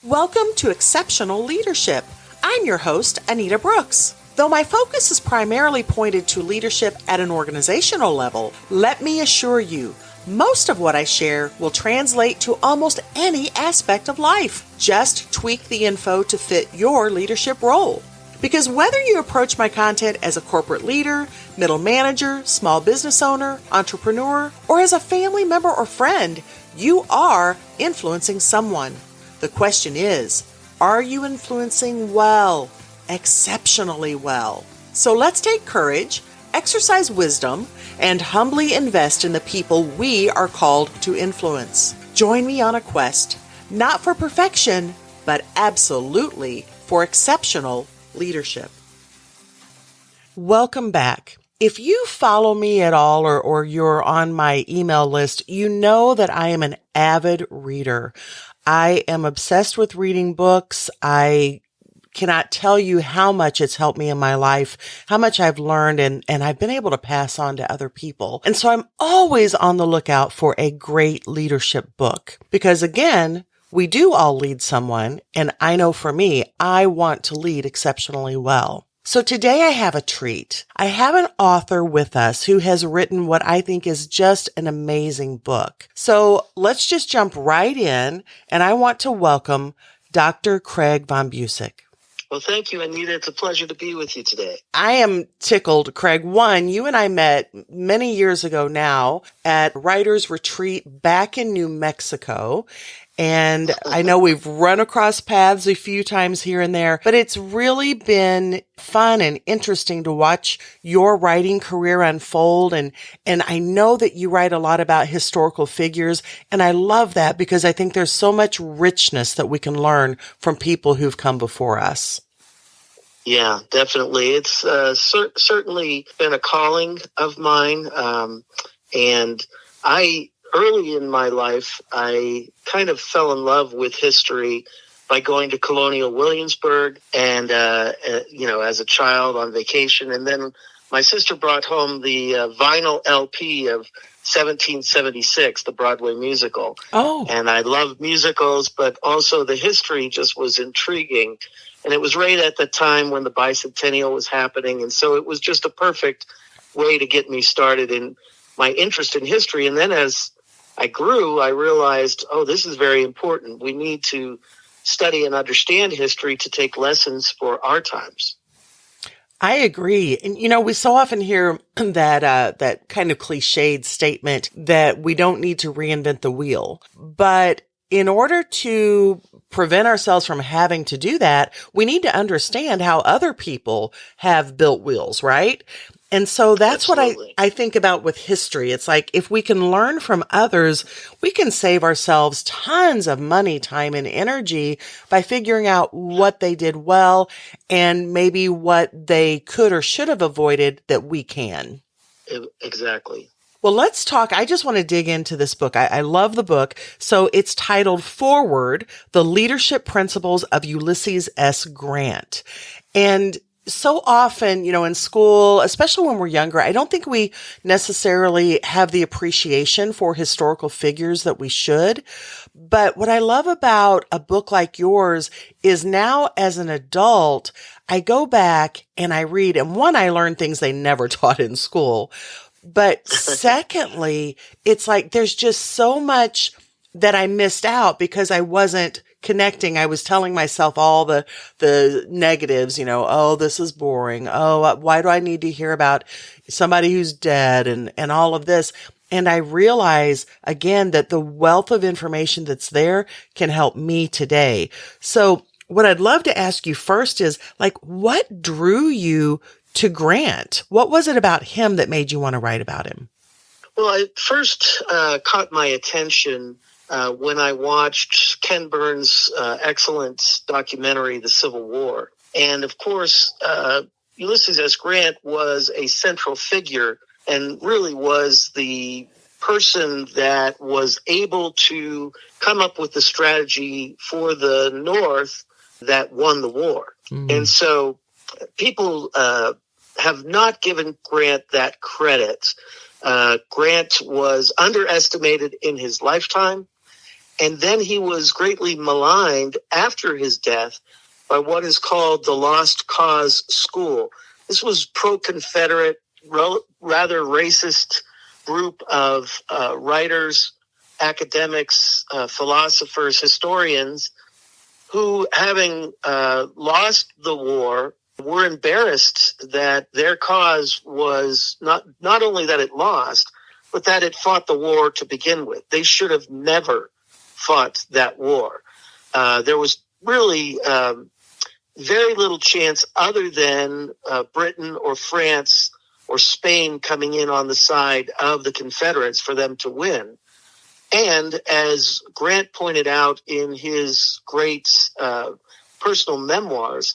Welcome to Exceptional Leadership. I'm your host, Anita Brooks. Though my focus is primarily pointed to leadership at an organizational level, let me assure you, most of what I share will translate to almost any aspect of life. Just tweak the info to fit your leadership role. Because whether you approach my content as a corporate leader, middle manager, small business owner, entrepreneur, or as a family member or friend, you are influencing someone. The question is, are you influencing well, exceptionally well? So let's take courage, exercise wisdom, and humbly invest in the people we are called to influence. Join me on a quest, not for perfection, but absolutely for exceptional leadership. Welcome back. If you follow me at all or you're on my email list, you know that I am an avid reader. I am obsessed with reading books. I cannot tell you how much it's helped me in my life, how much I've learned and I've been able to pass on to other people. And so I'm always on the lookout for a great leadership book because again, we do all lead someone. And I know for me, I want to lead exceptionally well. So today I have a treat. I have an author with us who has written what I think is just an amazing book. So let's just jump right in, and I want to welcome Dr. Craig von Buseck. Well, thank you, Anita. It's a pleasure to be with you today. I am tickled, Craig. One, you and I met many years ago now at Writers Retreat back in New Mexico. And I know we've run across paths a few times here and there, but it's really been fun and interesting to watch your writing career unfold. And I know that you write a lot about historical figures. And I love that because I think there's so much richness that we can learn from people who've come before us. Yeah, definitely. It's certainly been a calling of mine. Early in my life, I kind of fell in love with history by going to Colonial Williamsburg and, as a child on vacation. And then my sister brought home the vinyl LP of 1776, the Broadway musical. Oh. And I love musicals, but also the history just was intriguing. And it was right at the time when the bicentennial was happening. And so it was just a perfect way to get me started in my interest in history. And then as I grew, I realized, this is very important. We need to study and understand history to take lessons for our times. I agree. And, we so often hear that kind of cliched statement that we don't need to reinvent the wheel. But in order to prevent ourselves from having to do that, we need to understand how other people have built wheels, right? And so that's Absolutely. what I think about with history. It's like if we can learn from others, we can save ourselves tons of money, time, and energy by figuring out what they did well and maybe what they could or should have avoided that we can. Exactly. Well, let's talk. I just want to dig into this book. I love the book. So it's titled Forward, The Leadership Principles of Ulysses S. Grant. And so often, in school, especially when we're younger, I don't think we necessarily have the appreciation for historical figures that we should. But what I love about a book like yours is now as an adult, I go back and I read, and one, I learn things they never taught in school. But secondly, it's like there's just so much that I missed out because I wasn't connecting. I was telling myself all the negatives, this is boring. Why do I need to hear about somebody who's dead and all of this? And I realize again that the wealth of information that's there can help me today. So what I'd love to ask you first is what drew you to Grant? What was it about him that made you want to write about him? Well, it first caught my attention when I watched Ken Burns' excellent documentary, The Civil War. And of course, Ulysses S. Grant was a central figure and really was the person that was able to come up with the strategy for the North that won the war. Mm-hmm. And so people have not given Grant that credit. Grant was underestimated in his lifetime. And then he was greatly maligned after his death by what is called the Lost Cause School. This was pro-Confederate, rather racist group of writers, academics, philosophers, historians, who, having lost the war, were embarrassed that their cause was not only that it lost, but that it fought the war to begin with. They should have never fought that war. There was really very little chance other than Britain or France or Spain coming in on the side of the Confederates for them to win. And as Grant pointed out in his great personal memoirs,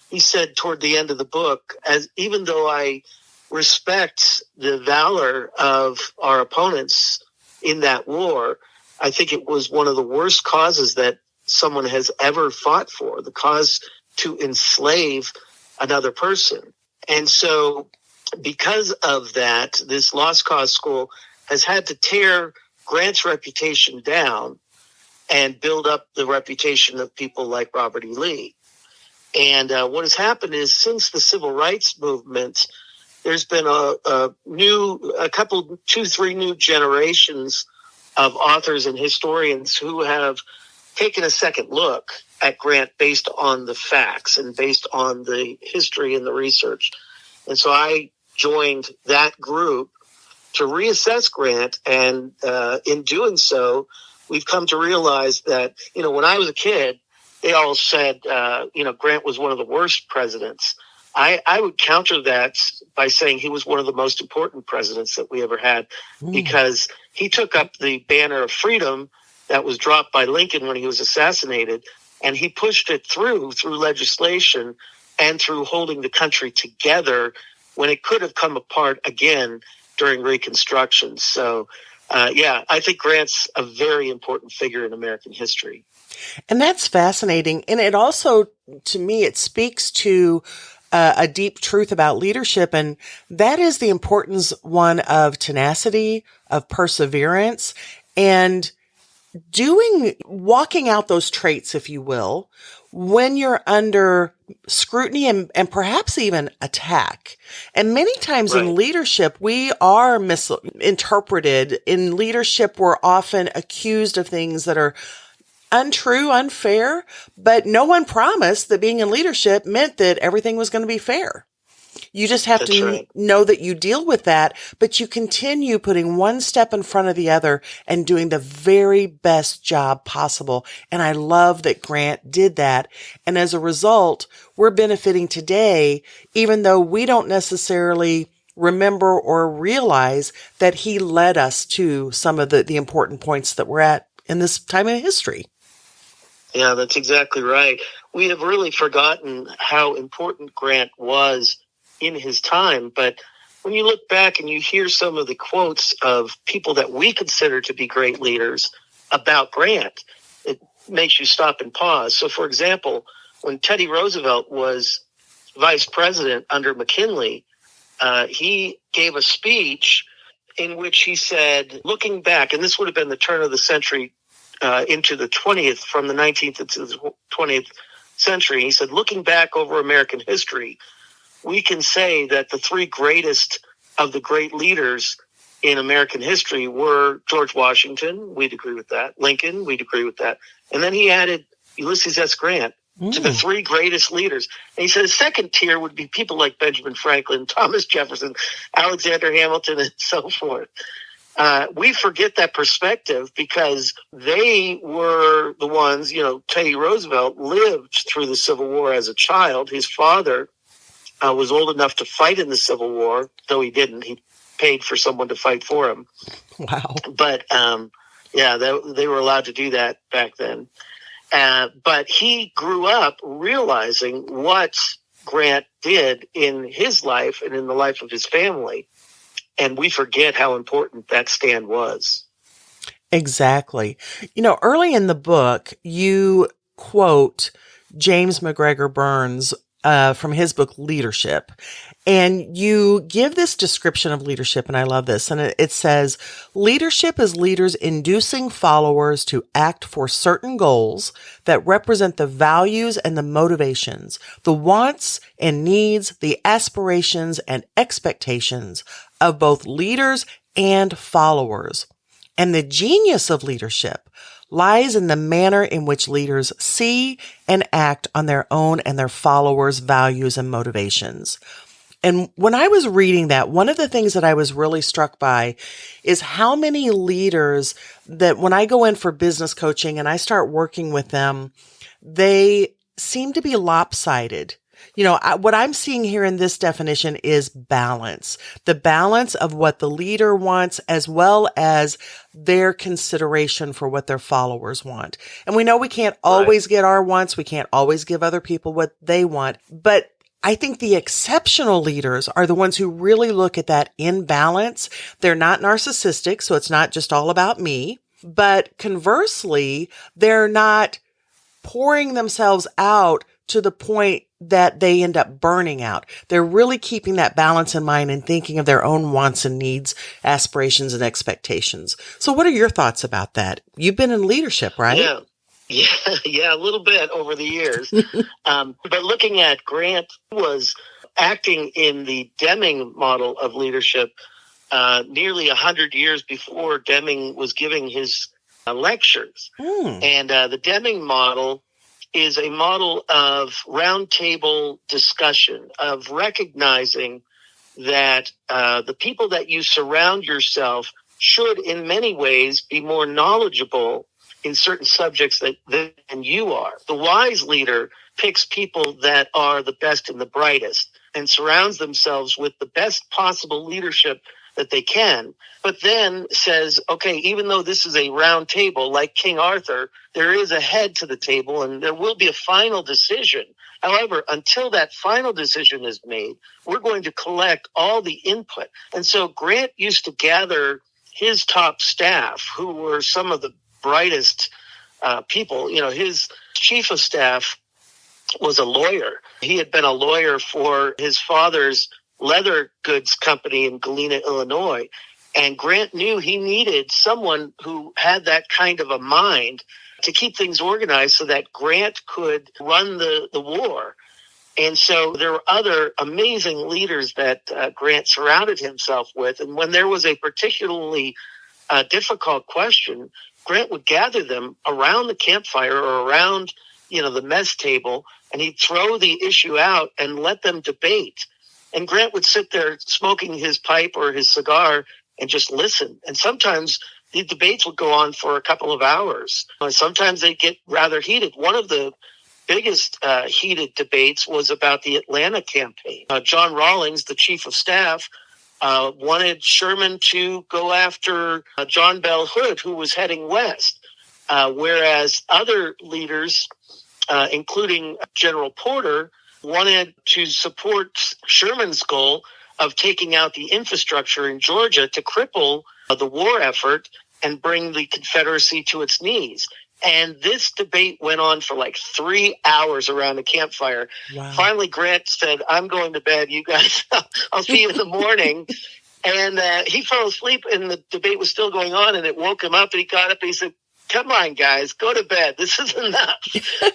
he said toward the end of the book, even though I respect the valor of our opponents in that war, I think it was one of the worst causes that someone has ever fought for, the cause to enslave another person. And so because of that, this Lost Cause School has had to tear Grant's reputation down and build up the reputation of people like Robert E. Lee. And what has happened is, since the civil rights movement, there's been a couple, 2-3 new generations of authors and historians who have taken a second look at Grant based on the facts and based on the history and the research. And so I joined that group to reassess Grant. And in doing so, we've come to realize that, when I was a kid, they all said, Grant was one of the worst presidents. I would counter that by saying he was one of the most important presidents that we ever had, because he took up the banner of freedom that was dropped by Lincoln when he was assassinated, and he pushed it through legislation and through holding the country together when it could have come apart again during Reconstruction. So, I think Grant's a very important figure in American history. And that's fascinating. And it also, to me, it speaks to a deep truth about leadership. And that is the importance, one, of tenacity, of perseverance, and walking out those traits, if you will, when you're under scrutiny and perhaps even attack. And many times in leadership, we are misinterpreted. In leadership, we're often accused of things that are untrue, unfair, but no one promised that being in leadership meant that everything was going to be fair. You just have to know that you deal with that, but you continue putting one step in front of the other and doing the very best job possible. And I love that Grant did that. And as a result, we're benefiting today, even though we don't necessarily remember or realize that he led us to some of the important points that we're at in this time in history. Yeah, that's exactly right. We have really forgotten how important Grant was in his time. But when you look back and you hear some of the quotes of people that we consider to be great leaders about Grant, it makes you stop and pause. So, for example, when Teddy Roosevelt was vice president under McKinley, he gave a speech in which he said, looking back, and this would have been the turn of the century into the 20th, from the 19th into the 20th century. He said, looking back over American history, we can say that the three greatest of the great leaders in American history were George Washington, we'd agree with that, Lincoln, we'd agree with that, and then he added Ulysses S. Grant to the three greatest leaders. And he said a second tier would be people like Benjamin Franklin, Thomas Jefferson, Alexander Hamilton, and so forth. We forget that perspective because they were the ones, Teddy Roosevelt lived through the Civil War as a child. His father was old enough to fight in the Civil War, though he didn't. He paid for someone to fight for him. Wow. But, they were allowed to do that back then. But he grew up realizing what Grant did in his life and in the life of his family. And we forget how important that stand was. Exactly. Early in the book, you quote James McGregor Burns from his book, Leadership. And you give this description of leadership, and I love this. And it says, leadership is leaders inducing followers to act for certain goals that represent the values and the motivations, the wants and needs, the aspirations and expectations of both leaders and followers. And the genius of leadership lies in the manner in which leaders see and act on their own and their followers' values and motivations. And when I was reading that, one of the things that I was really struck by is how many leaders that when I go in for business coaching and I start working with them, they seem to be lopsided. You know, what I'm seeing here in this definition is balance, the balance of what the leader wants as well as their consideration for what their followers want. And we know we can't always get our wants. We can't always give other people what they want, but I think the exceptional leaders are the ones who really look at that in balance. They're not narcissistic, so it's not just all about me. But conversely, they're not pouring themselves out to the point that they end up burning out. They're really keeping that balance in mind and thinking of their own wants and needs, aspirations and expectations. So what are your thoughts about that? You've been in leadership, right? Yeah, a little bit over the years. But looking at Grant, was acting in the Deming model of leadership nearly 100 years before Deming was giving his lectures. And the Deming model is a model of roundtable discussion, of recognizing that the people that you surround yourself should in many ways be more knowledgeable in certain subjects than you are. The wise leader picks people that are the best and the brightest and surrounds themselves with the best possible leadership that they can, but then says, okay, even though this is a round table like King Arthur, there is a head to the table and there will be a final decision. However, until that final decision is made, we're going to collect all the input. And so Grant used to gather his top staff, who were some of the brightest people. You know, his chief of staff was a lawyer. He had been a lawyer for his father's leather goods company in Galena, Illinois. And Grant knew he needed someone who had that kind of a mind to keep things organized so that Grant could run the war. And so there were other amazing leaders that Grant surrounded himself with. And when there was a particularly difficult question, Grant would gather them around the campfire or around, the mess table, and he'd throw the issue out and let them debate. And Grant would sit there smoking his pipe or his cigar and just listen. And sometimes the debates would go on for a couple of hours. Sometimes they'd get rather heated. One of the biggest heated debates was about the Atlanta campaign. John Rawlings, the chief of staff, wanted Sherman to go after John Bell Hood, who was heading west, whereas other leaders, including General Porter, wanted to support Sherman's goal of taking out the infrastructure in Georgia to cripple the war effort and bring the Confederacy to its knees. And this debate went on for like 3 hours around the campfire. Wow. Finally, Grant said, I'm going to bed. You guys, I'll see you in the morning. And he fell asleep and the debate was still going on, and it woke him up, and he got up and he said, come on, guys, go to bed. This is enough.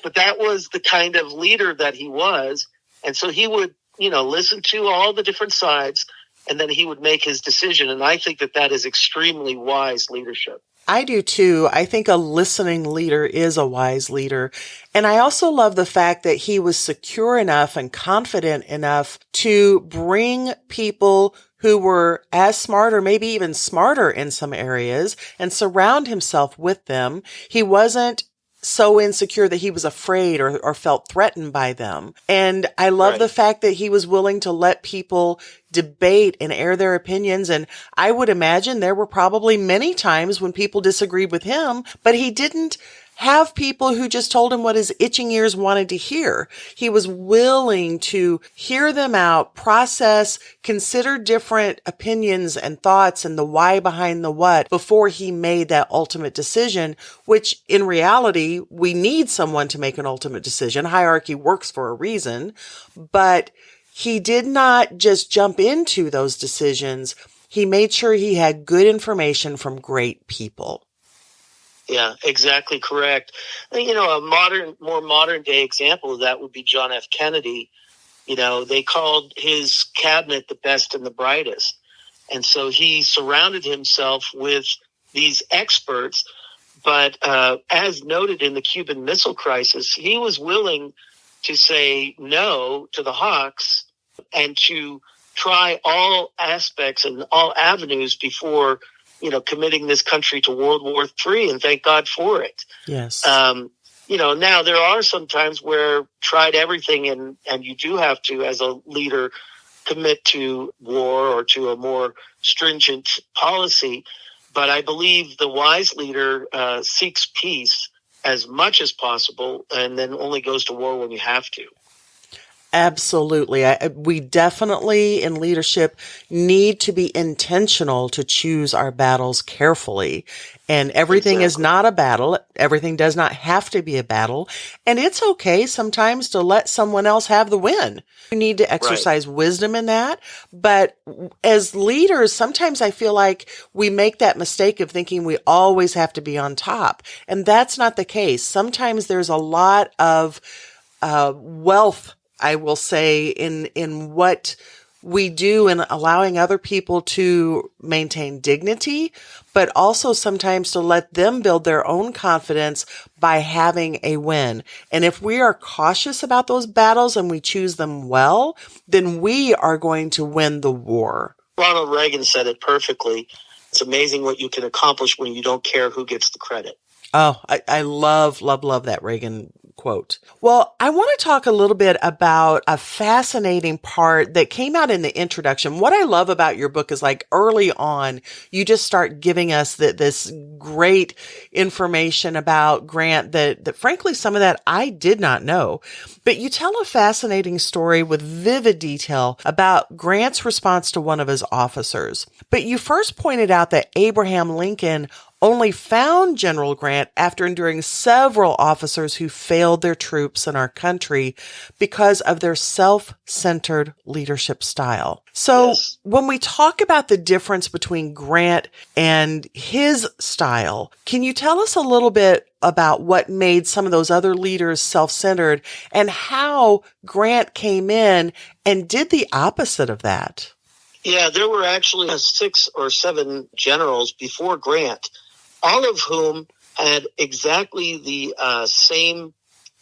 But that was the kind of leader that he was. And so he would, listen to all the different sides, and then he would make his decision. And I think that that is extremely wise leadership. I do too. I think a listening leader is a wise leader. And I also love the fact that he was secure enough and confident enough to bring people who were as smart or maybe even smarter in some areas and surround himself with them. He wasn't so insecure that he was afraid or felt threatened by them. And I love the fact that he was willing to let people debate and air their opinions. And I would imagine there were probably many times when people disagreed with him, but he didn't have people who just told him what his itching ears wanted to hear. He was willing to hear them out, process, consider different opinions and thoughts and the why behind the what before he made that ultimate decision, which in reality, we need someone to make an ultimate decision. Hierarchy works for a reason, but he did not just jump into those decisions. He made sure he had good information from great people. Yeah, exactly correct. A more modern day example of that would be John F. Kennedy. They called his cabinet the best and the brightest. And so he surrounded himself with these experts. But as noted in the Cuban Missile Crisis, he was willing to say no to the Hawks and to try all aspects and all avenues before committing this country to World War III, and thank God for it. Yes. Now there are some times where tried everything and you do have to, as a leader, commit to war or to a more stringent policy. But I believe the wise leader seeks peace as much as possible and then only goes to war when you have to. Absolutely. We definitely in leadership need to be intentional to choose our battles carefully. And everything is not a battle. Everything does not have to be a battle. And it's okay sometimes to let someone else have the win. You need to exercise wisdom in that. But as leaders, sometimes I feel like we make that mistake of thinking we always have to be on top. And that's not the case. Sometimes there's a lot of wealth, I will say, in what we do and allowing other people to maintain dignity, but also sometimes to let them build their own confidence by having a win. And if we are cautious about those battles and we choose them well, then we are going to win the war. Ronald Reagan said it perfectly. It's amazing what you can accomplish when you don't care who gets the credit. Oh, I love that Reagan quote. Well, I want to talk a little bit about a fascinating part that came out in the introduction. What I love about your book is like early on, you just start giving us this great information about Grant that frankly, some of that I did not know. But you tell a fascinating story with vivid detail about Grant's response to one of his officers. But you first pointed out that Abraham Lincoln only found General Grant after enduring several officers who failed their troops and our country because of their self-centered leadership style. So when we talk about the difference between Grant and his style, can you tell us a little bit about what made some of those other leaders self-centered and how Grant came in and did the opposite of that? Yeah, there were actually 6 or 7 generals before Grant, all of whom had exactly the same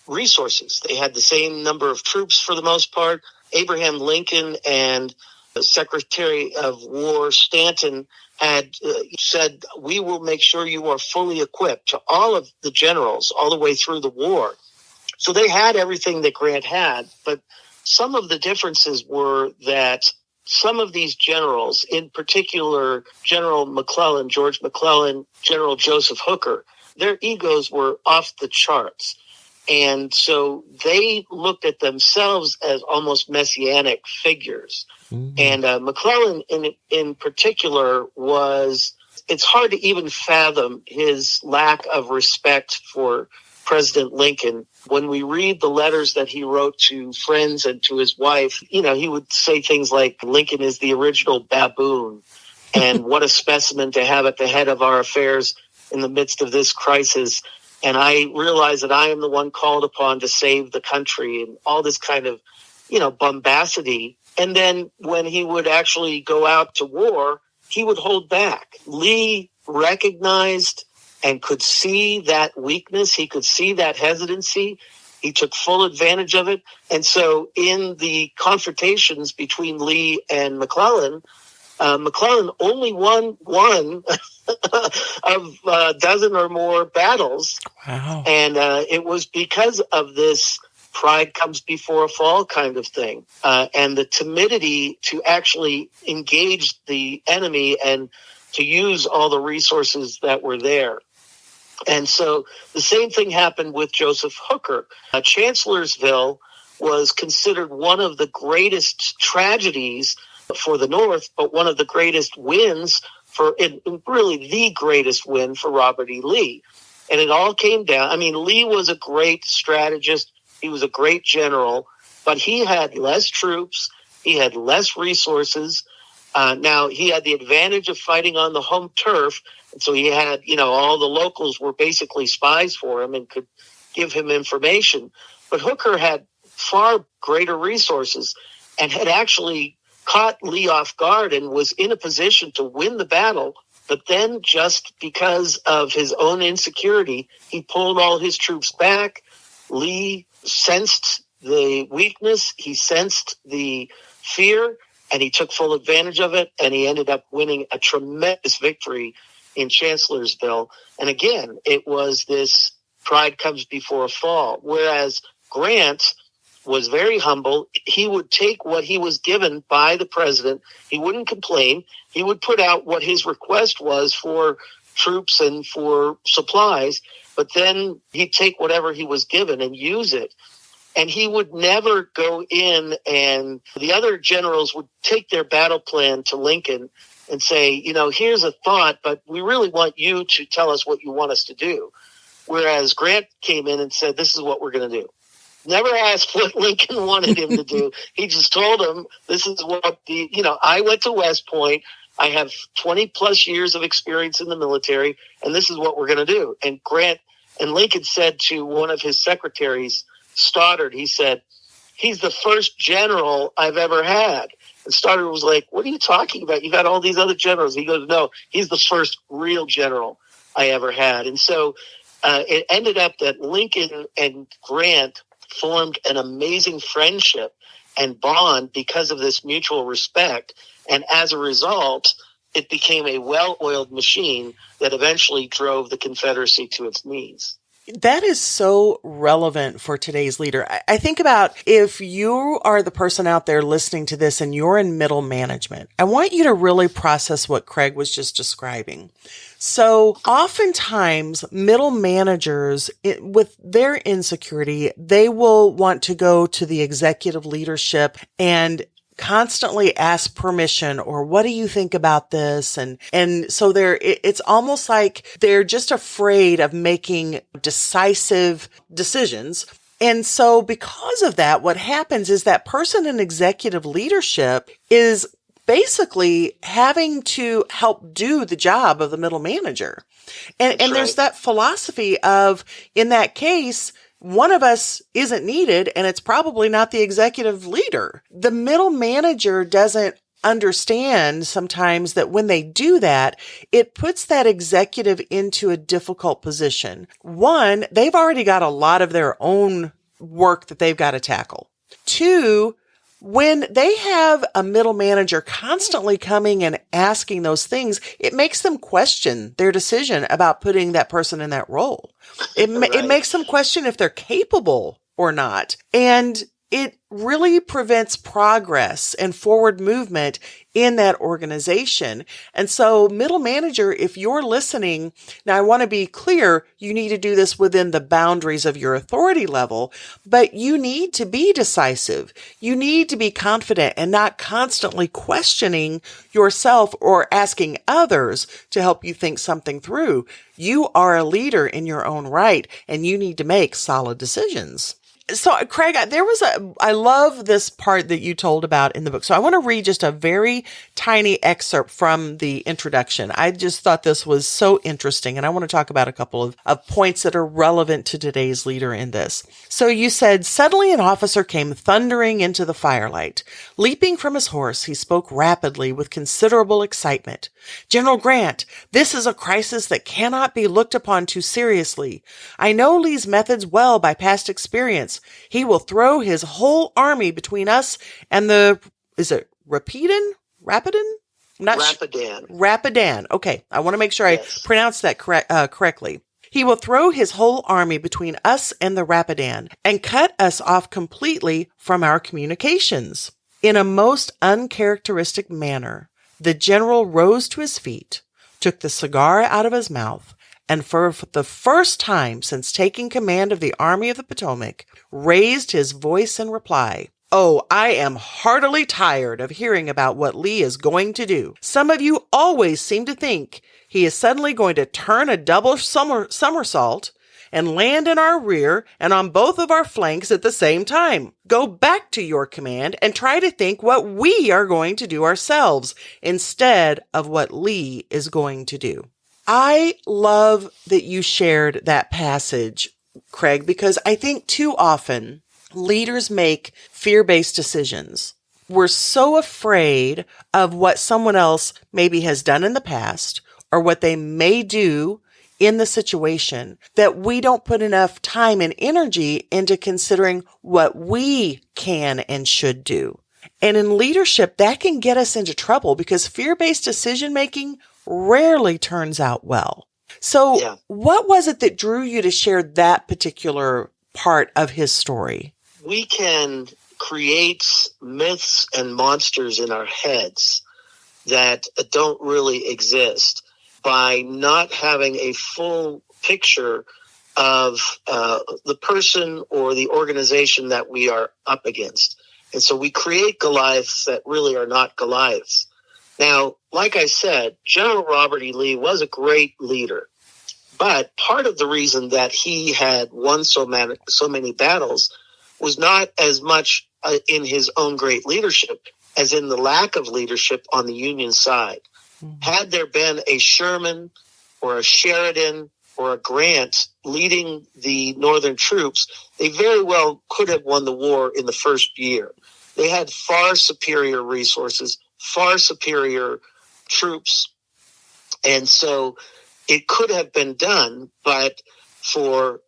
resources. They had the same number of troops for the most part. Abraham Lincoln and the Secretary of War Stanton had said, we will make sure you are fully equipped, to all of the generals all the way through the war. So they had everything that Grant had, but some of the differences were that some of these generals, in particular General McClellan, George McClellan, General Joseph Hooker, their egos were off the charts. And so they looked at themselves as almost messianic figures. And McClellan in particular it's hard to even fathom his lack of respect for President Lincoln. When we read the letters that he wrote to friends and to his wife, he would say things like, Lincoln is the original baboon, and what a specimen to have at the head of our affairs in the midst of this crisis. And I realize that I am the one called upon to save the country, and all this kind of, bombacity. And then when he would actually go out to war, he would hold back. Lee recognized and could see that weakness. He could see that hesitancy. He took full advantage of it. And so in the confrontations between Lee and McClellan, McClellan only won one of a dozen or more battles. Wow. And it was because of this pride comes before a fall kind of thing. And the timidity to actually engage the enemy and to use all the resources that were there. And so the same thing happened with Joseph Hooker. Chancellorsville was considered one of the greatest tragedies for the North, but one of the greatest wins really the greatest win for Robert E. Lee. And it all came down. I mean, Lee was a great strategist. He was a great general, but he had less troops. He had less resources. Now, he had the advantage of fighting on the home turf. And so he had, all the locals were basically spies for him and could give him information. But Hooker had far greater resources and had actually caught Lee off guard and was in a position to win the battle. But then just because of his own insecurity, he pulled all his troops back. Lee sensed the weakness. He sensed the fear, and he took full advantage of it. And he ended up winning a tremendous victory in Chancellorsville. And again, it was this pride comes before a fall. Whereas Grant was very humble. He would take what he was given by the president. He wouldn't complain. He would put out what his request was for troops and for supplies, but then he'd take whatever he was given and use it. And he would never go in, and the other generals would take their battle plan to Lincoln and say, here's a thought, but we really want you to tell us what you want us to do. Whereas Grant came in and said, this is what we're going to do. Never asked what Lincoln wanted him to do. He just told him, this is what I went to West Point. I have 20 plus years of experience in the military, and this is what we're going to do. And Lincoln said to one of his secretaries, Stoddard, he said, he's the first general I've ever had. And Stoddard was like, what are you talking about? You've had all these other generals. He goes, no, he's the first real general I ever had. And so it ended up that Lincoln and Grant formed an amazing friendship and bond because of this mutual respect. And as a result, it became a well-oiled machine that eventually drove the Confederacy to its knees. That is so relevant for today's leader. I think about if you are the person out there listening to this and you're in middle management, I want you to really process what Craig was just describing. So oftentimes middle managers, with their insecurity, they will want to go to the executive leadership and constantly ask permission, or what do you think about this? And so it's almost like they're just afraid of making decisive decisions. And so because of that, what happens is that person in executive leadership is basically having to help do the job of the middle manager. And there's that philosophy of, in that case, one of us isn't needed, and it's probably not the executive leader. The middle manager doesn't understand sometimes that when they do that, it puts that executive into a difficult position. One, they've already got a lot of their own work that they've got to tackle. Two, when they have a middle manager constantly coming and asking those things, it makes them question their decision about putting that person in that role. It makes them question if they're capable or not. And it really prevents progress and forward movement in that organization. And so middle manager, if you're listening, now I want to be clear, you need to do this within the boundaries of your authority level, but you need to be decisive. You need to be confident and not constantly questioning yourself or asking others to help you think something through. You are a leader in your own right, and you need to make solid decisions. So, Craig, I love this part that you told about in the book. So I want to read just a very tiny excerpt from the introduction. I just thought this was so interesting, and I want to talk about a couple of points that are relevant to today's leader in this. So you said, suddenly an officer came thundering into the firelight. Leaping from his horse, he spoke rapidly with considerable excitement. General Grant, this is a crisis that cannot be looked upon too seriously. I know Lee's methods well by past experience. He will throw his whole army between us and is it Rapidan? Rapidan. Rapidan. Okay. I want to make sure Yes. I pronounce that correctly. He will throw his whole army between us and the Rapidan and cut us off completely from our communications. In a most uncharacteristic manner, the general rose to his feet, took the cigar out of his mouth, and for the first time since taking command of the Army of the Potomac, raised his voice in reply. Oh, I am heartily tired of hearing about what Lee is going to do. Some of you always seem to think he is suddenly going to turn a double somersault and land in our rear and on both of our flanks at the same time. Go back to your command and try to think what we are going to do ourselves instead of what Lee is going to do. I love that you shared that passage, Craig, because I think too often leaders make fear-based decisions. We're so afraid of what someone else maybe has done in the past or what they may do in the situation that we don't put enough time and energy into considering what we can and should do. And in leadership, that can get us into trouble because fear-based decision-making rarely turns out well. So What was it that drew you to share that particular part of his story? We can create myths and monsters in our heads that don't really exist by not having a full picture of the person or the organization that we are up against. And so we create Goliaths that really are not Goliaths. Now, like I said, General Robert E. Lee was a great leader. But part of the reason that he had won so many battles was not as much in his own great leadership as in the lack of leadership on the Union side. Mm-hmm. Had there been a Sherman or a Sheridan or a Grant leading the Northern troops, they very well could have won the war in the first year. They had far superior resources, far superior troops, and so it could have been done, but for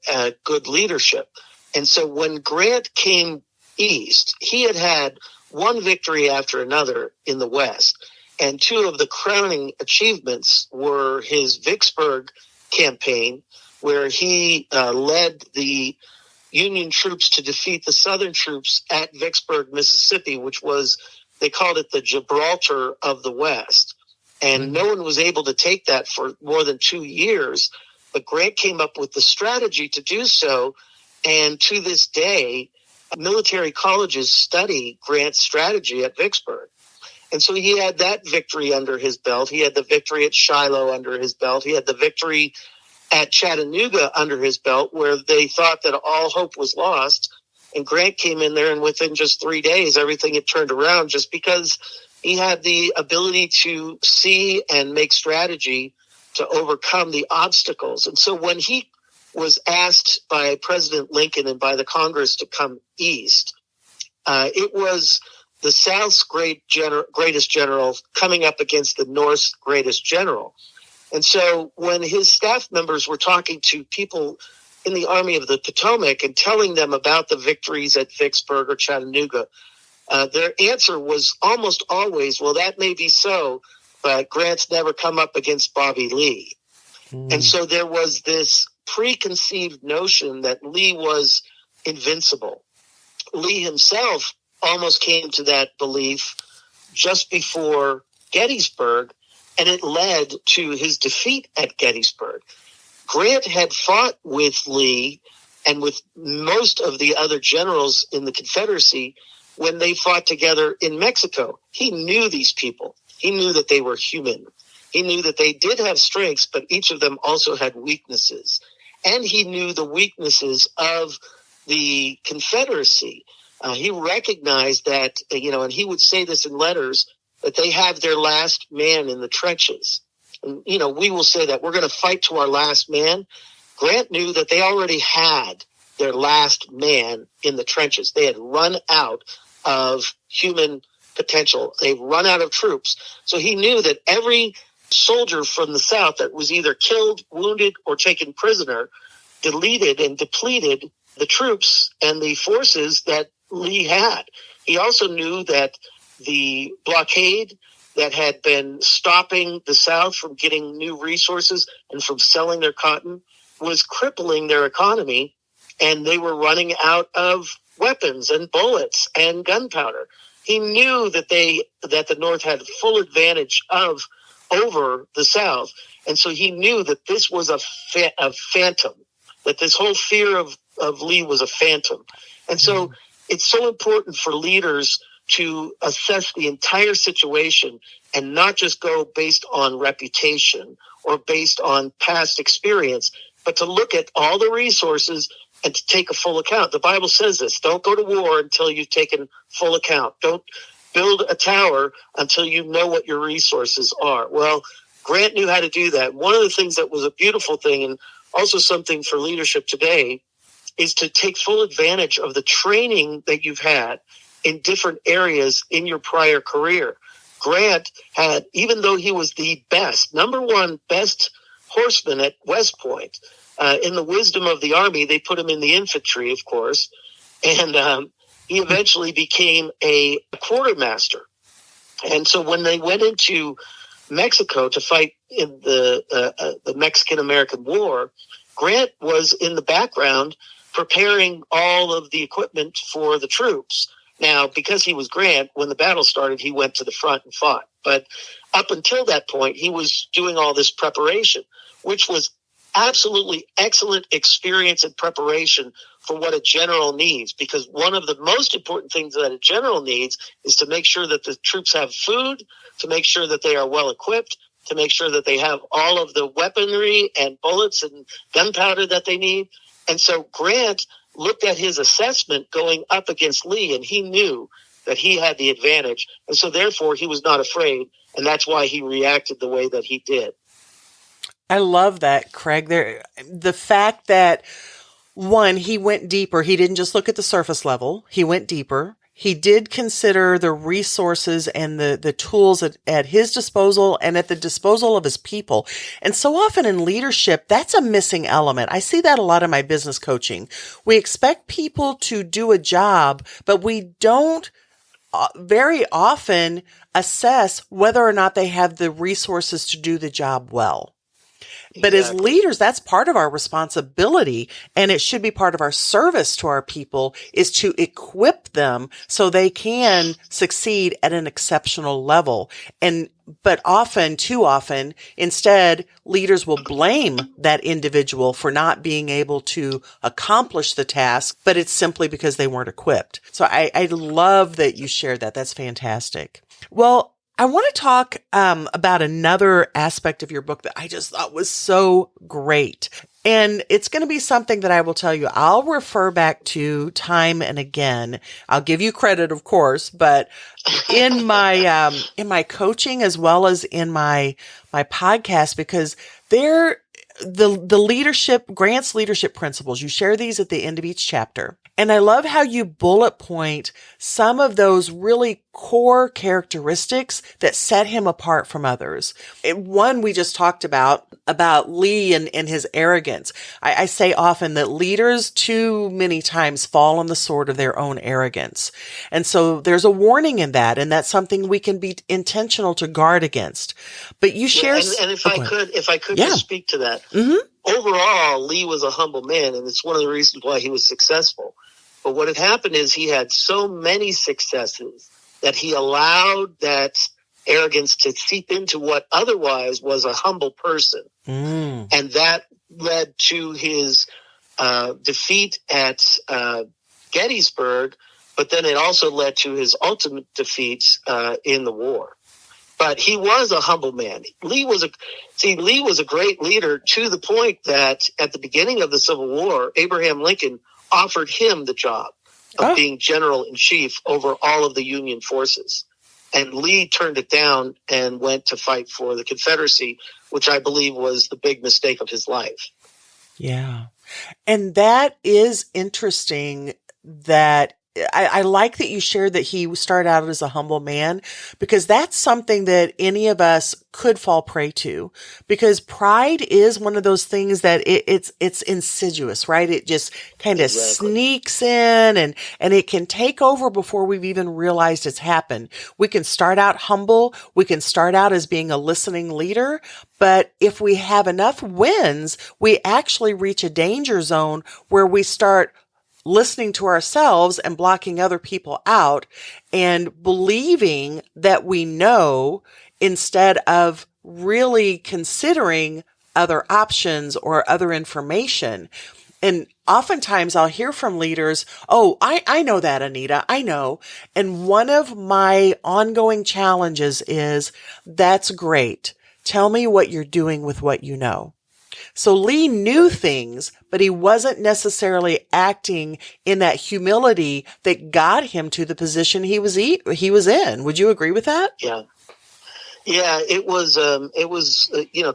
good leadership. And so when Grant came east, he had one victory after another in the West. And two of the crowning achievements were his Vicksburg campaign, where he led the Union troops to defeat the Southern troops at Vicksburg, Mississippi, which was, they called it the Gibraltar of the West. And no one was able to take that for more than 2 years. But Grant came up with the strategy to do so. And to this day, military colleges study Grant's strategy at Vicksburg. And so he had that victory under his belt. He had the victory at Shiloh under his belt. He had the victory at Chattanooga under his belt, where they thought that all hope was lost. And Grant came in there, and within just 3 days, everything had turned around just because he had the ability to see and make strategy to overcome the obstacles. And so when he was asked by President Lincoln and by the Congress to come east, it was the South's greatest general coming up against the North's greatest general. And so when his staff members were talking to people in the Army of the Potomac and telling them about the victories at Vicksburg or Chattanooga, their answer was almost always, well, that may be so, but Grant's never come up against Bobby Lee. And so there was this preconceived notion that Lee was invincible. Lee himself almost came to that belief just before Gettysburg, and it led to his defeat at Gettysburg. Grant had fought with Lee and with most of the other generals in the Confederacy when they fought together in Mexico. He knew these people. He knew that they were human. He knew that they did have strengths, but each of them also had weaknesses. And he knew the weaknesses of the Confederacy. He recognized that, and he would say this in letters, that they have their last man in the trenches. And, we will say that we're going to fight to our last man. Grant knew that they already had their last man in the trenches. They had run out of human potential. They've run out of troops. So he knew that every soldier from the South that was either killed, wounded, or taken prisoner deleted and depleted the troops and the forces that Lee had. He also knew that the blockade that had been stopping the South from getting new resources and from selling their cotton was crippling their economy, and they were running out of weapons and bullets and gunpowder. He knew that the North had full advantage of over the South. And so he knew that this was a phantom, that this whole fear of Lee was a phantom. And so it's so important for leaders to assess the entire situation and not just go based on reputation or based on past experience, but to look at all the resources and to take a full account. The Bible says this: don't go to war until you've taken full account. Don't build a tower until you know what your resources are. Well, Grant knew how to do that. One of the things that was a beautiful thing, and also something for leadership today, is to take full advantage of the training that you've had in different areas in your prior career. Grant had, even though he was the best, number one best horseman at West Point, in the wisdom of the Army, they put him in the infantry, of course, and he eventually became a quartermaster. And so when they went into Mexico to fight in the Mexican-American War, Grant was in the background preparing all of the equipment for the troops. Now, because he was Grant, when the battle started, he went to the front and fought. But up until that point, he was doing all this preparation, which was absolutely excellent experience and preparation for what a general needs. Because one of the most important things that a general needs is to make sure that the troops have food, to make sure that they are well equipped, to make sure that they have all of the weaponry and bullets and gunpowder that they need. And so Grant looked at his assessment going up against Lee, and he knew that he had the advantage. And so therefore he was not afraid. And that's why he reacted the way that he did. I love that, Craig. The fact that, one, he went deeper. He didn't just look at the surface level. He went deeper. He did consider the resources and the tools at his disposal and at the disposal of his people. And so often in leadership, that's a missing element. I see that a lot in my business coaching. We expect people to do a job, but we don't very often assess whether or not they have the resources to do the job well. But as leaders, that's part of our responsibility, and it should be part of our service to our people, is to equip them so they can succeed at an exceptional level. But often, too often, instead, leaders will blame that individual for not being able to accomplish the task, but it's simply because they weren't equipped. So I love that you shared that. That's fantastic. Well, I want to talk about another aspect of your book that I just thought was so great. And it's going to be something that I will tell you I'll refer back to time and again. I'll give you credit, of course, but in my coaching as well as in my podcast, because the leadership, Grant's leadership principles, you share these at the end of each chapter. And I love how you bullet point some of those really core characteristics that set him apart from others. One we just talked about Lee and his arrogance. I say often that leaders too many times fall on the sword of their own arrogance. And so there's a warning in that, and that's something we can be intentional to guard against. But you share... And if I could just speak to that. Mm-hmm. Overall, Lee was a humble man, and it's one of the reasons why he was successful. But what had happened is he had so many successes that he allowed that arrogance to seep into what otherwise was a humble person. Mm. And that led to his defeat at Gettysburg, but then it also led to his ultimate defeat in the war. But he was a humble man. Lee was a great leader, to the point that at the beginning of the Civil War, Abraham Lincoln offered him the job of being general-in-chief over all of the Union forces. And Lee turned it down and went to fight for the Confederacy, which I believe was the big mistake of his life. Yeah. And that is interesting that I like that you shared that he started out as a humble man, because that's something that any of us could fall prey to, because pride is one of those things that it's insidious, right? It just kind of sneaks in and it can take over before we've even realized it's happened. We can start out humble. We can start out as being a listening leader, but if we have enough wins, we actually reach a danger zone where we start listening to ourselves and blocking other people out and believing that we know instead of really considering other options or other information. And oftentimes I'll hear from leaders, oh, I know that, Anita, I know. And one of my ongoing challenges is, that's great. Tell me what you're doing with what you know. So Lee knew things, but he wasn't necessarily acting in that humility that got him to the position he was in. Would you agree with that? Yeah. Yeah, it was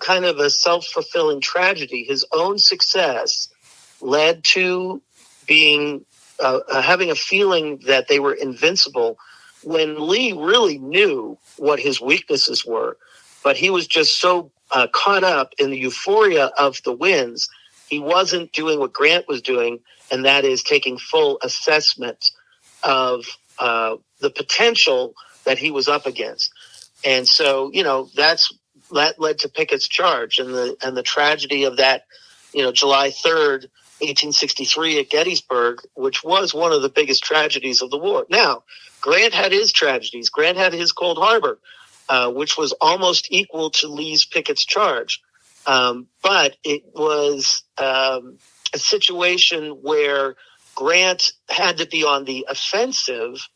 kind of a self-fulfilling tragedy. His own success led to being having a feeling that they were invincible when Lee really knew what his weaknesses were, but he was just so caught up in the euphoria of the wins, he wasn't doing what Grant was doing, and that is taking full assessment of the potential that he was up against. And so, that led to Pickett's charge and the tragedy of that, July 3rd, 1863 at Gettysburg, which was one of the biggest tragedies of the war. Now, Grant had his tragedies. Grant had his Cold Harbor, which was almost equal to Lee's Pickett's charge. But it was a situation where Grant had to be on the offensive,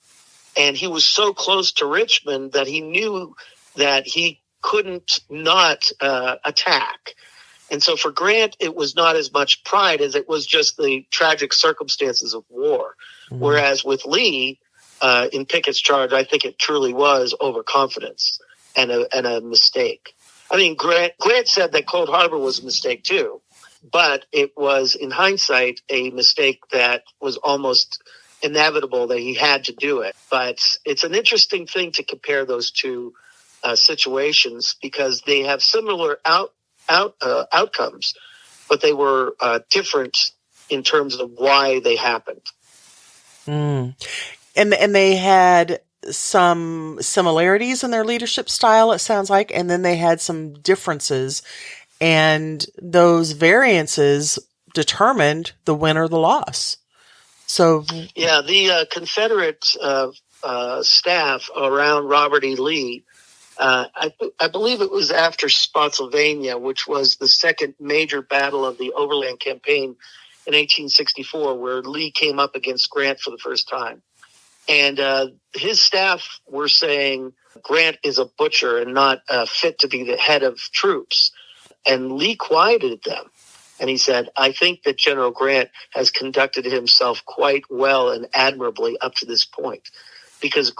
and he was so close to Richmond that he knew that he couldn't not attack. And so for Grant, it was not as much pride as it was just the tragic circumstances of war. Mm-hmm. Whereas with Lee, in Pickett's charge, I think it truly was overconfidence and a mistake. I mean, Grant said that Cold Harbor was a mistake too, but it was, in hindsight, a mistake that was almost inevitable that he had to do it. But it's an interesting thing to compare those two situations because they have similar outcomes, but they were different in terms of why they happened. And they had some similarities in their leadership style, it sounds like, and then they had some differences, and those variances determined the win or the loss. So, yeah, the Confederate staff around Robert E. Lee, I believe it was after Spotsylvania, which was the second major battle of the Overland Campaign in 1864, where Lee came up against Grant for the first time. And his staff were saying Grant is a butcher and not fit to be the head of troops. And Lee quieted them. And he said, I think that General Grant has conducted himself quite well and admirably up to this point. Because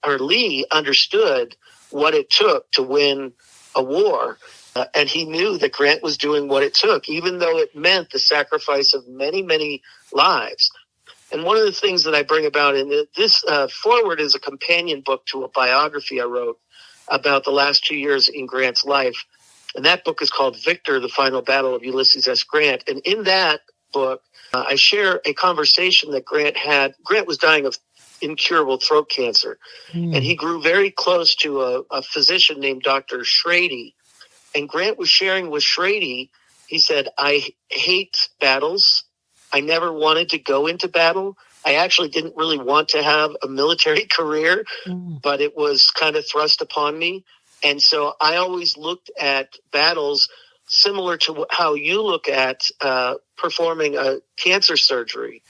Lee understood what it took to win a war. And he knew that Grant was doing what it took, even though it meant the sacrifice of many, many lives. And one of the things that I bring about in this foreword is a companion book to a biography I wrote about the last 2 years in Grant's life. And that book is called Victor, the Final Battle of Ulysses S. Grant. And in that book, I share a conversation that Grant had. Grant was dying of incurable throat cancer. And he grew very close to a physician named Dr. Schrady. And Grant was sharing with Schrady, he said, I hate battles. I never wanted to go into battle. I actually didn't really want to have a military career, but it was kind of thrust upon me. And so I always looked at battles similar to how you look at performing a cancer surgery.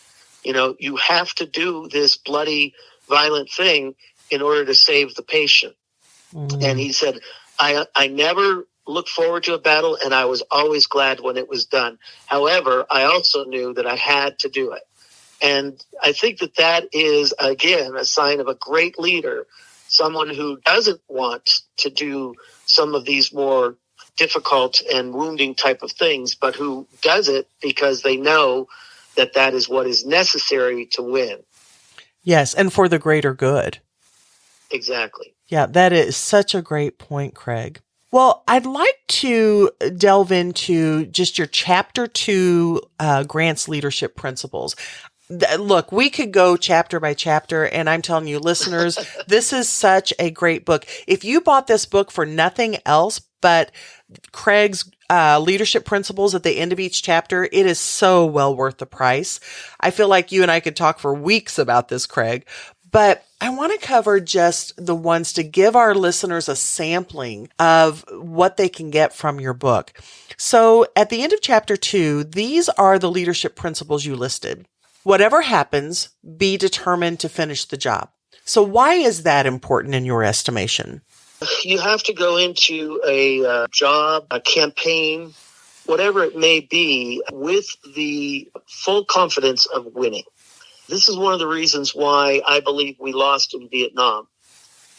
You have to do this bloody, violent thing in order to save the patient. And he said, I never looked forward to a battle, and I was always glad when it was done. However, I also knew that I had to do it. And I think that is, again, a sign of a great leader, someone who doesn't want to do some of these more difficult and wounding type of things, but who does it because they know that is what is necessary to win. Yes, and for the greater good. Exactly. Yeah, that is such a great point, Craig. Well, I'd like to delve into just your chapter 2, Grant's leadership principles. Look, we could go chapter by chapter, and I'm telling you, listeners, this is such a great book. If you bought this book for nothing else but Craig's leadership principles at the end of each chapter, it is so well worth the price. I feel like you and I could talk for weeks about this, Craig. but I want to cover just the ones to give our listeners a sampling of what they can get from your book. So at the end of chapter 2, these are the leadership principles you listed. Whatever happens, be determined to finish the job. So why is that important in your estimation? You have to go into a job, a campaign, whatever it may be, with the full confidence of winning. This is one of the reasons why I believe we lost in Vietnam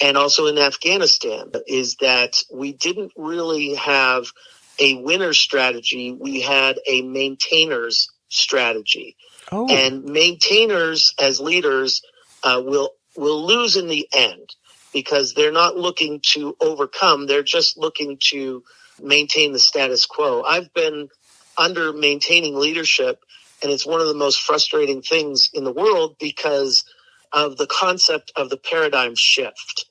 and also in Afghanistan, is that we didn't really have a winner's strategy. We had a maintainer's strategy. Oh. And maintainers as leaders will lose in the end because they're not looking to overcome. They're just looking to maintain the status quo. I've been under maintaining leadership, and it's one of the most frustrating things in the world because of the concept of the paradigm shift.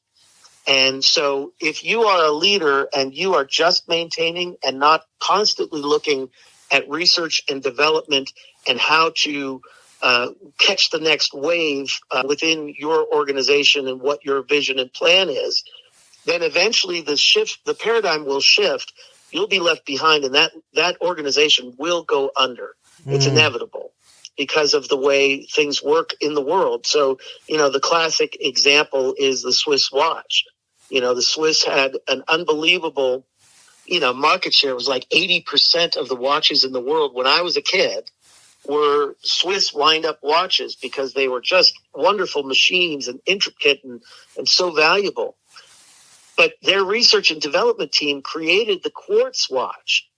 And so if you are a leader and you are just maintaining and not constantly looking at research and development and how to catch the next wave within your organization and what your vision and plan is, then eventually the paradigm will shift. You'll be left behind, and that organization will go under. It's inevitable because of the way things work in the world. So, the classic example is the Swiss watch. The Swiss had an unbelievable, market share. It was like 80% of the watches in the world when I was a kid were Swiss wind-up watches because they were just wonderful machines and intricate and so valuable. But their research and development team created the quartz watch,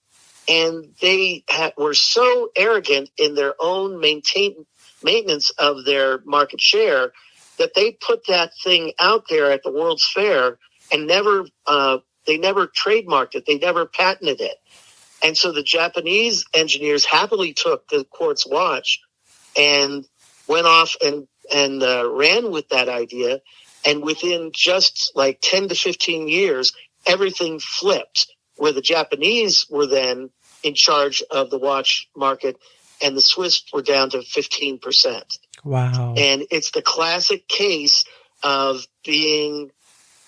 and they were so arrogant in their own maintenance of their market share that they put that thing out there at the World's Fair and they never trademarked it. They never patented it. And so the Japanese engineers happily took the quartz watch and went off and ran with that idea. And within just like 10 to 15 years, everything flipped, where the Japanese were then in charge of the watch market and the Swiss were down to 15%. Wow. And it's the classic case of being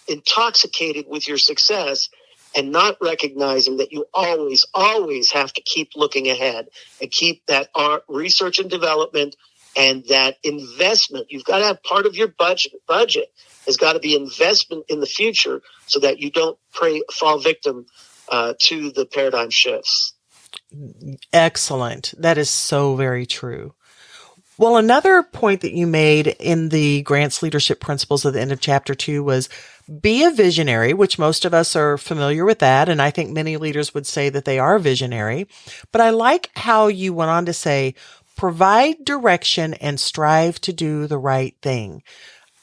intoxicated with your success and not recognizing that you always, always have to keep looking ahead and keep that research and development and that investment. You've got to have part of your budget has got to be investment in the future so that you don't fall victim to the paradigm shifts. Excellent. That is so very true. Well, another point that you made in the Grant's leadership principles at the end of chapter 2 was be a visionary, which most of us are familiar with that. And I think many leaders would say that they are visionary. But I like how you went on to say, provide direction and strive to do the right thing.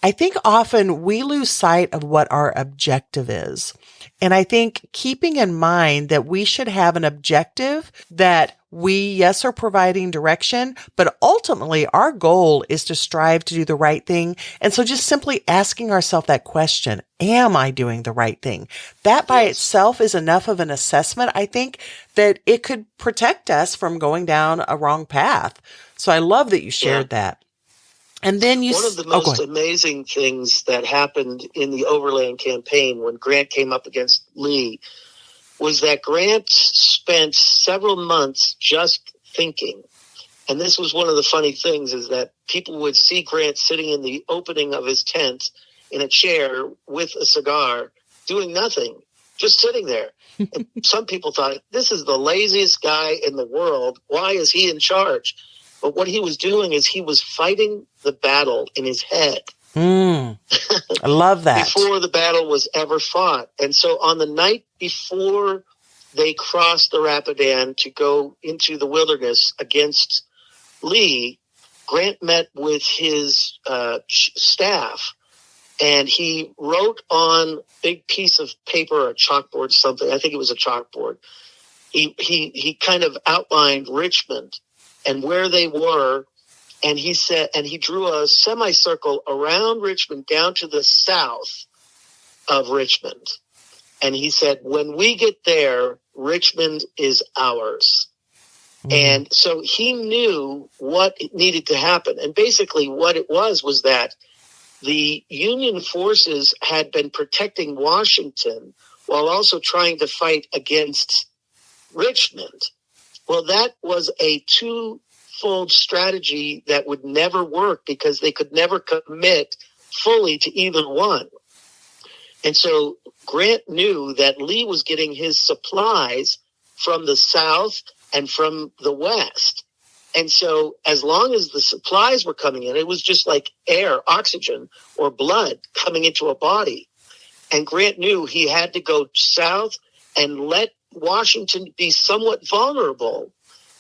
I think often we lose sight of what our objective is. And I think keeping in mind that we should have an objective that we, yes, are providing direction, but ultimately our goal is to strive to do the right thing. And so just simply asking ourselves that question, am I doing the right thing? That by itself is enough of an assessment. I think that it could protect us from going down a wrong path. So I love that you shared that. And then one of the most amazing things that happened in the Overland campaign when Grant came up against Lee was that Grant spent several months just thinking. And this was one of the funny things, is that people would see Grant sitting in the opening of his tent in a chair with a cigar, doing nothing, just sitting there. And some people thought, this is the laziest guy in the world. Why is he in charge? But what he was doing is he was fighting the battle in his head. I love that. Before the battle was ever fought. And so on the night before they crossed the Rapidan to go into the wilderness against Lee, Grant met with his staff, and he wrote on a big piece of paper or a chalkboard, something. I think it was a chalkboard. He kind of outlined Richmond and where they were, and he said, and he drew a semicircle around Richmond down to the south of Richmond. And he said, when we get there, Richmond is ours. And so he knew what needed to happen. And basically what it was that the Union forces had been protecting Washington while also trying to fight against Richmond. Well, that was a twofold strategy that would never work because they could never commit fully to either one. And so Grant knew that Lee was getting his supplies from the South and from the West. And so as long as the supplies were coming in, it was just like air, oxygen, or blood coming into a body. And Grant knew he had to go south and let Washington be somewhat vulnerable.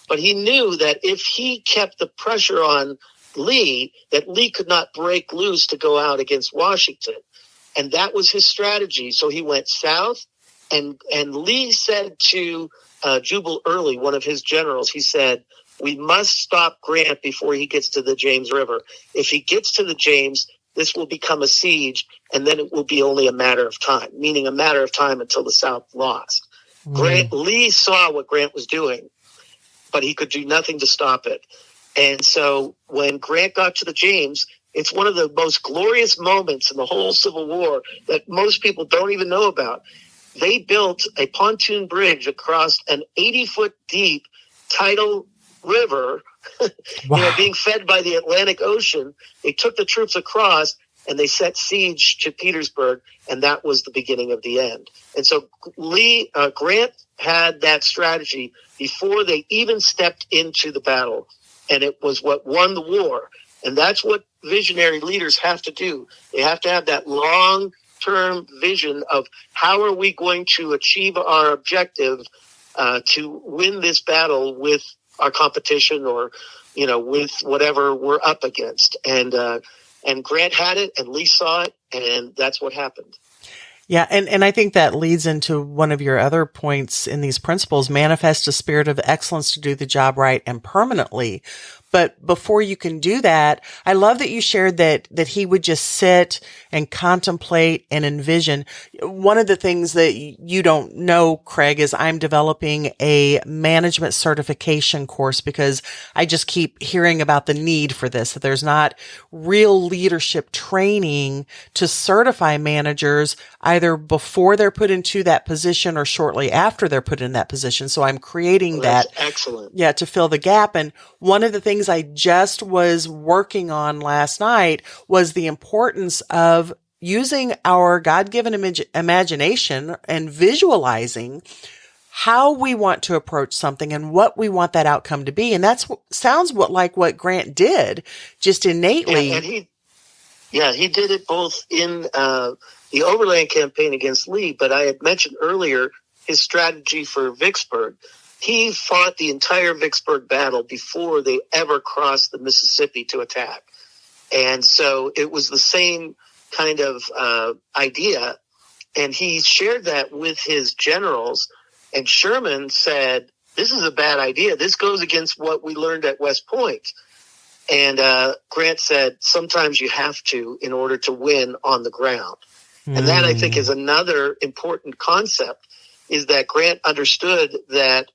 But he knew that if he kept the pressure on Lee, that Lee could not break loose to go out against Washington. And that was his strategy. So he went south, and Lee said to Jubal Early, one of his generals, he said, "We must stop Grant before he gets to the James River. If he gets to the James, this will become a siege, and then it will be only a matter of time," meaning a matter of time until the South lost. Lee saw what Grant was doing, but he could do nothing to stop it. And so when Grant got to the James, it's one of the most glorious moments in the whole Civil War that most people don't even know about. They built a pontoon bridge across an 80-foot deep tidal river, Wow. being fed by the Atlantic Ocean. They took the troops across and they set siege to Petersburg, and that was the beginning of the end. And so Grant had that strategy before they even stepped into the battle, and it was what won the war. And that's what visionary leaders have to do. They have to have that long-term vision of how are we going to achieve our objective to win this battle with our competition or, with whatever we're up against. And Grant had it, and Lee saw it, and that's what happened. Yeah. And I think that leads into one of your other points in these principles: manifest a spirit of excellence to do the job right and permanently. But before you can do that, I love that you shared that he would just sit and contemplate and envision. One of the things that you don't know, Craig, is I'm developing a management certification course because I just keep hearing about the need for this, that there's not real leadership training to certify managers either before they're put into that position or shortly after they're put in that position. So I'm creating that. Excellent. Yeah, to fill the gap. And one of the things I just was working on last night was the importance of using our God-given imagination and visualizing how we want to approach something and what we want that outcome to be. And that's sounds like what Grant did, just innately. Yeah, and he did it both in the Overland campaign against Lee, but I had mentioned earlier his strategy for Vicksburg. He fought the entire Vicksburg battle before they ever crossed the Mississippi to attack. And so it was the same kind of idea. And he shared that with his generals. And Sherman said, "This is a bad idea. This goes against what we learned at West Point." And Grant said, "Sometimes you have to in order to win on the ground." And that, I think, is another important concept, is that Grant understood that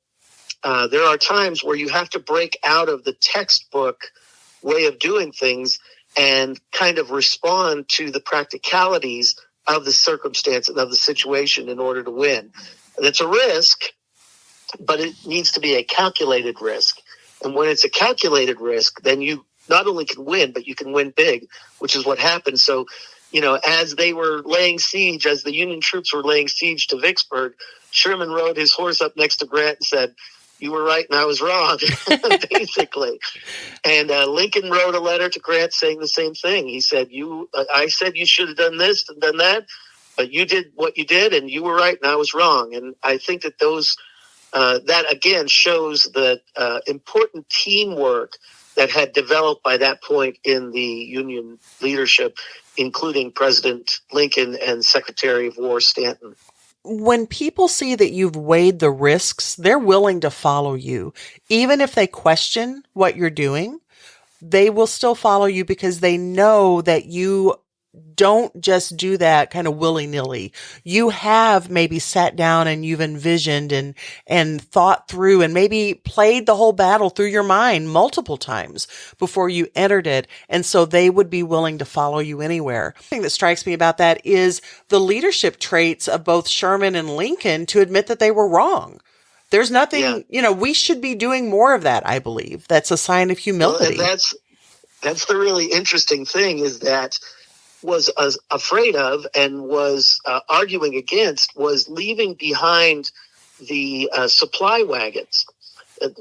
there are times where you have to break out of the textbook way of doing things and kind of respond to the practicalities of the circumstance and of the situation in order to win. And it's a risk, but it needs to be a calculated risk. And when it's a calculated risk, then you not only can win, but you can win big, which is what happened. So, as they were laying siege, as the Union troops were laying siege to Vicksburg, Sherman rode his horse up next to Grant and said, "You were right and I was wrong," basically. And Lincoln wrote a letter to Grant saying the same thing. He said, I said you should have done this and done that, but you did what you did and you were right and I was wrong. And I think that that again shows the important teamwork that had developed by that point in the Union leadership, including President Lincoln and Secretary of War Stanton. When people see that you've weighed the risks, they're willing to follow you. Even if they question what you're doing, they will still follow you because they know that you don't just do that kind of willy-nilly. You have maybe sat down and you've envisioned and thought through and maybe played the whole battle through your mind multiple times before you entered it. And so they would be willing to follow you anywhere. The thing that strikes me about that is the leadership traits of both Sherman and Lincoln to admit that they were wrong. There's nothing, we should be doing more of that, I believe. That's a sign of humility. Well, and that's the really interesting thing, is that was afraid of and was arguing against was leaving behind the supply wagons.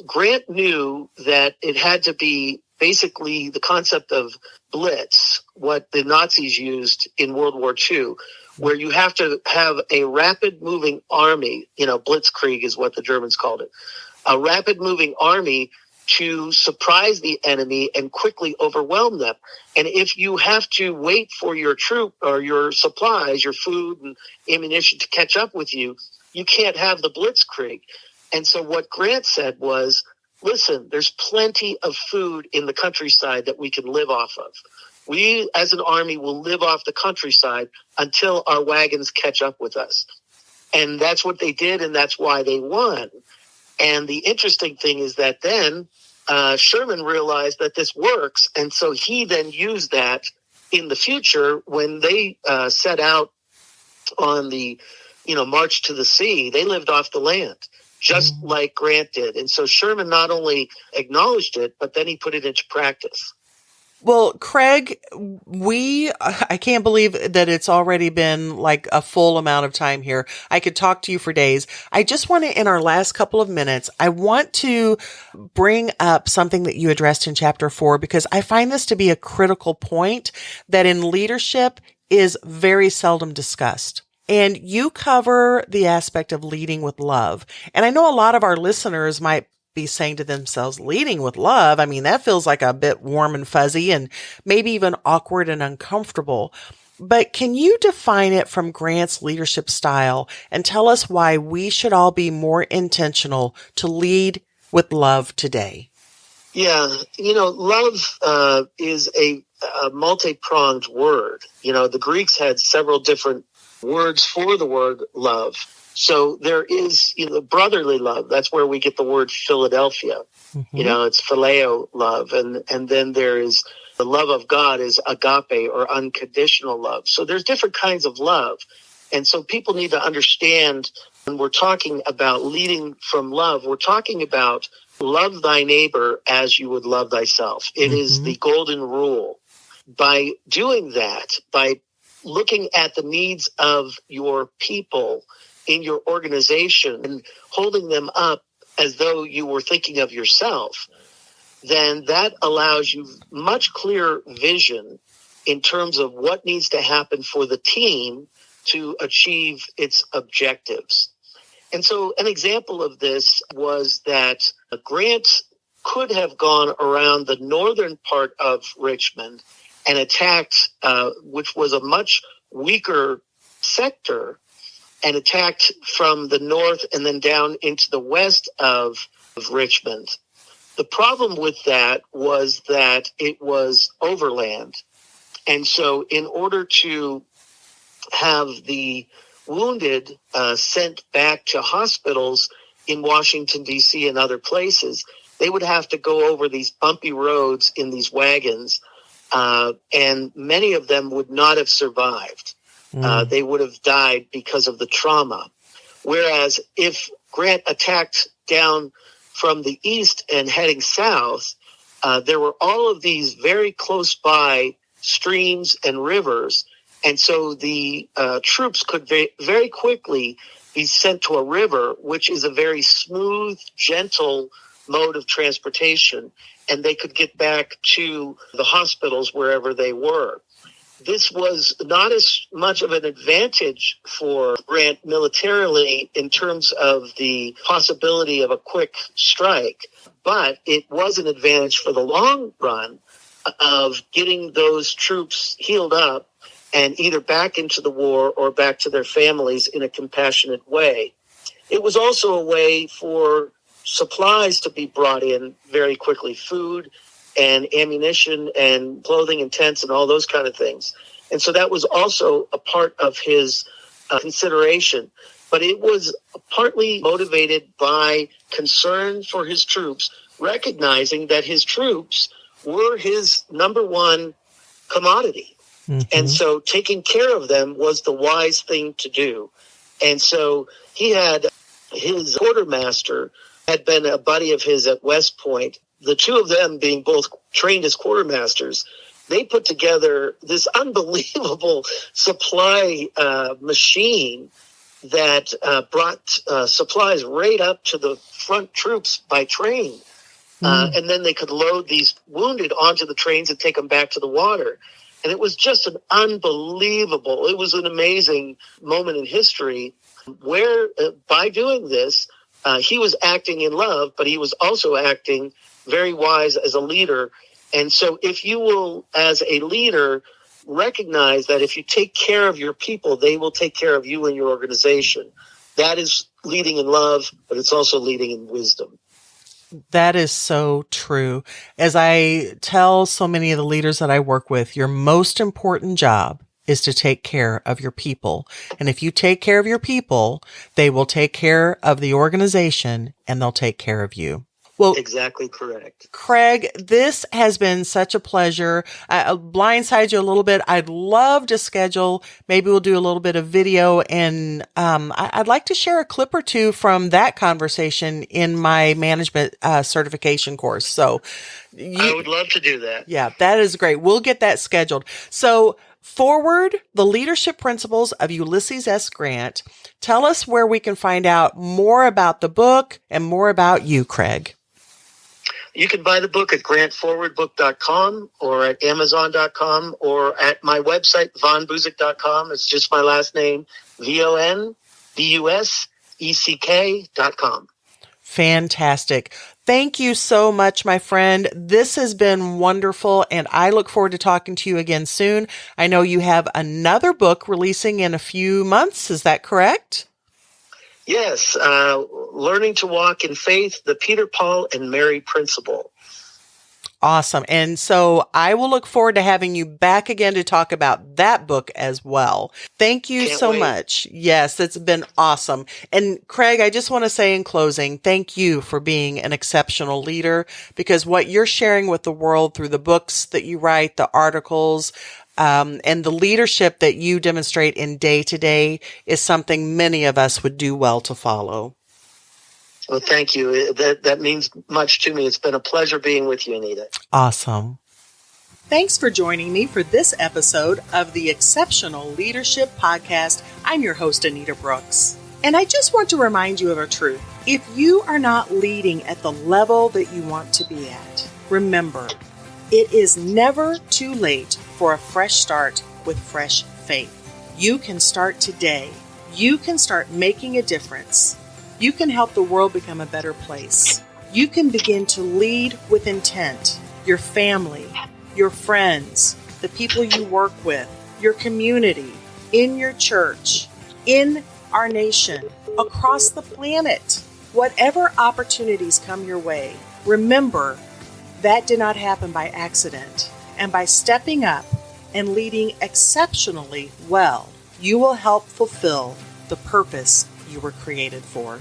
Grant knew that it had to be basically the concept of blitz, what the Nazis used in World War II, where you have to have a rapid moving army, blitzkrieg is what the Germans called it, a rapid moving army to surprise the enemy and quickly overwhelm them. And if you have to wait for your troop or your supplies, your food and ammunition to catch up with you, you can't have the blitzkrieg. And so what Grant said was, listen, there's plenty of food in the countryside that we can live off of. We, as an army, will live off the countryside until our wagons catch up with us. And that's what they did, and that's why they won. And the interesting thing is that then Sherman realized that this works, and so he then used that in the future when they set out on the march to the sea. They lived off the land, just like Grant did. And so Sherman not only acknowledged it, but then he put it into practice. Well, Craig, I can't believe that it's already been like a full amount of time here. I could talk to you for days. I just want to, in our last couple of minutes, I want to bring up something that you addressed in chapter 4, because I find this to be a critical point that in leadership is very seldom discussed. And you cover the aspect of leading with love. And I know a lot of our listeners might be saying to themselves, leading with love, I mean, that feels like a bit warm and fuzzy and maybe even awkward and uncomfortable. But can you define it from Grant's leadership style and tell us why we should all be more intentional to lead with love today? Yeah, love is a multi-pronged word. The Greeks had several different words for the word love. So there is, brotherly love. That's where we get the word Philadelphia. Mm-hmm. It's phileo love. And then there is the love of God is agape or unconditional love. So there's different kinds of love. And so people need to understand when we're talking about leading from love, we're talking about love thy neighbor as you would love thyself. It is the golden rule. By doing that, by looking at the needs of your people in your organization and holding them up as though you were thinking of yourself, then that allows you much clearer vision in terms of what needs to happen for the team to achieve its objectives. And so an example of this was that Grant could have gone around the northern part of Richmond and attacked, which was a much weaker sector, and attacked from the north and then down into the west of Richmond. The problem with that was that it was overland. And so in order to have the wounded sent back to hospitals in Washington, D.C. and other places, they would have to go over these bumpy roads in these wagons, and many of them would not have survived. They would have died because of the trauma. Whereas if Grant attacked down from the east and heading south, there were all of these very close by streams and rivers. And so the troops could very quickly be sent to a river, which is a very smooth, gentle mode of transportation. And they could get back to the hospitals wherever they were. This was not as much of an advantage for Grant militarily in terms of the possibility of a quick strike, but it was an advantage for the long run of getting those troops healed up and either back into the war or back to their families in a compassionate way. It was also a way for supplies to be brought in very quickly, food and ammunition and clothing and tents and all those kind of things. And so that was also a part of his consideration. But it was partly motivated by concern for his troops, recognizing that his troops were his number one commodity. Mm-hmm. And so taking care of them was the wise thing to do. And so he had his quartermaster had been a buddy of his at West Point. The two of them being both trained as quartermasters, they put together this unbelievable supply machine that brought supplies right up to the front troops by train. And then they could load these wounded onto the trains and take them back to the water. And it was just it was an amazing moment in history where by doing this, he was acting in love, but he was also acting very wise as a leader. And so if you will, as a leader, recognize that if you take care of your people, they will take care of you and your organization. That is leading in love, but it's also leading in wisdom. That is so true. As I tell so many of the leaders that I work with, your most important job is to take care of your people. And if you take care of your people, they will take care of the organization and they'll take care of you. Well, exactly correct. Craig, this has been such a pleasure. I'll blindside you a little bit. I'd love to schedule, maybe we'll do a little bit of video, and I'd like to share a clip or two from that conversation in my management certification course. So I would love to do that. Yeah, that is great. We'll get that scheduled. So Forward, the leadership principles of Ulysses S. Grant. Tell us where we can find out more about the book and more about you, Craig. You can buy the book at grantforwardbook.com or at amazon.com or at my website, vonbuseck.com. It's just my last name, VONBUSECK.com. Fantastic. Thank you so much, my friend. This has been wonderful, and I look forward to talking to you again soon. I know you have another book releasing in a few months. Is that correct? Yes. Learning to Walk in Faith, the Peter, Paul, and Mary Principle. Awesome. And so I will look forward to having you back again to talk about that book as well. Thank you so much. Yes, it's been awesome. And Craig, I just want to say in closing, thank you for being an exceptional leader, because what you're sharing with the world through the books that you write, the articles, and the leadership that you demonstrate in day to day is something many of us would do well to follow. Well, thank you. That means much to me. It's been a pleasure being with you, Anita. Awesome. Thanks for joining me for this episode of the Exceptional Leadership Podcast. I'm your host, Anita Brooks. And I just want to remind you of a truth. If you are not leading at the level that you want to be at, remember, it is never too late for a fresh start with fresh faith. You can start today. You can start making a difference. You can help the world become a better place. You can begin to lead with intent. Your family, your friends, the people you work with, your community, in your church, in our nation, across the planet. Whatever opportunities come your way, remember that did not happen by accident. And by stepping up and leading exceptionally well, you will help fulfill the purpose you were created for.